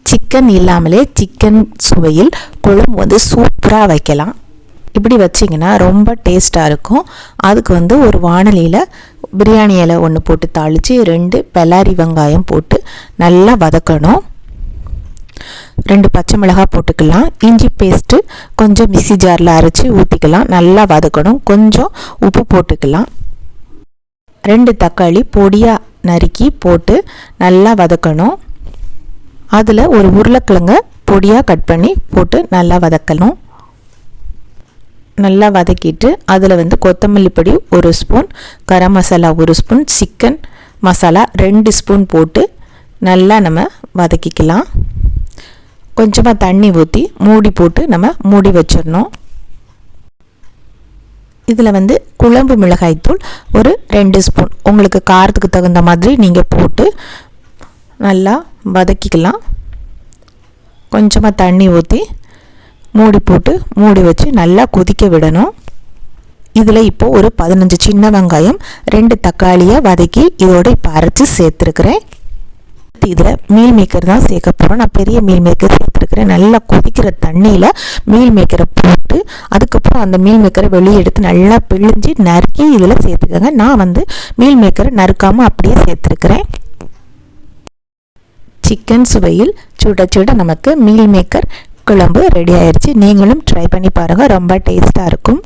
Chicken இல்லாமலே chicken சுவையில் குழம்பு வந்து சூப்பராக வைக்கலாம். இப்படி வச்சிங்கன்னா ரொம்ப டேஸ்ட்டாக இருக்கும். அதுக்கு ஒரு வாணலியில் பிரியாணி இலை ஒன்று போட்டு தாளித்து 2 பெல்லாரி வெங்காயம் போட்டு நல்லா வதக்கணும். 2 பச்சை மிளகாய் போட்டுக்கலாம். இஞ்சி பேஸ்ட்டு கொஞ்சம் மிக்ஸி ஜாரில் அரைச்சி ஊற்றிக்கலாம். நல்லா வதக்கணும். கொஞ்சம் உப்பு போட்டுக்கலாம். 2 தக்காளி பொடியாக நறுக்கி போட்டு நல்லா வதக்கணும். அதில் ஒரு உருளைக்கிழங்க பொடியாக கட் பண்ணி போட்டு நல்லா வதக்கணும். நல்லா வதக்கிட்டு அதில் கொத்தமல்லி பொடி 1 spoon, garam masala 1 spoon, chicken masala 2 spoon போட்டு நல்லா நம்ம வதக்கிக்கலாம். கொஞ்சமாக தண்ணி ஊற்றி மூடி போட்டு நம்ம மூடி வச்சிடணும். இதில் குழம்பு மிளகாய்த்தூள் ஒரு 2 ஸ்பூன் உங்களுக்கு காரத்துக்கு தகுந்த மாதிரி நீங்கள் போட்டு நல்லா வதக்கிக்கலாம். கொஞ்சமாக தண்ணி ஊற்றி மூடி போட்டு மூடி வச்சு நல்லா கொதிக்க விடணும். இதில் இப்போது ஒரு 15 சின்ன வெங்காயம் 2 தக்காளியை வதக்கி இதோட இப்போ அரைச்சி சேர்த்துருக்குறேன். இதில் மீல் மேக்கர் தான் சேர்க்க போகிறோம். நான் பெரிய மீல் மேக்கர் சேர்த்துருக்குறேன். நல்லா கொதிக்கிற தண்ணியில் மீல் மேக்கரை போட்டு அதுக்கப்புறம் அந்த மீல் மேக்கரை வெளியே எடுத்து நல்லா பிழிஞ்சு நறுக்கி இதில் சேர்த்துக்கோங்க. நான் மீல் மேக்கரை நறுக்காமல் அப்படியே சேர்த்துருக்குறேன். சிக்கன் சுவையில் சுட சுட நமக்கு மீல் மேக்கர் குழம்பு ரெடி ஆயிடுச்சு. நீங்களும் ட்ரை பண்ணி பாருங்கள். ரொம்ப டேஸ்ட்டாக இருக்கும்.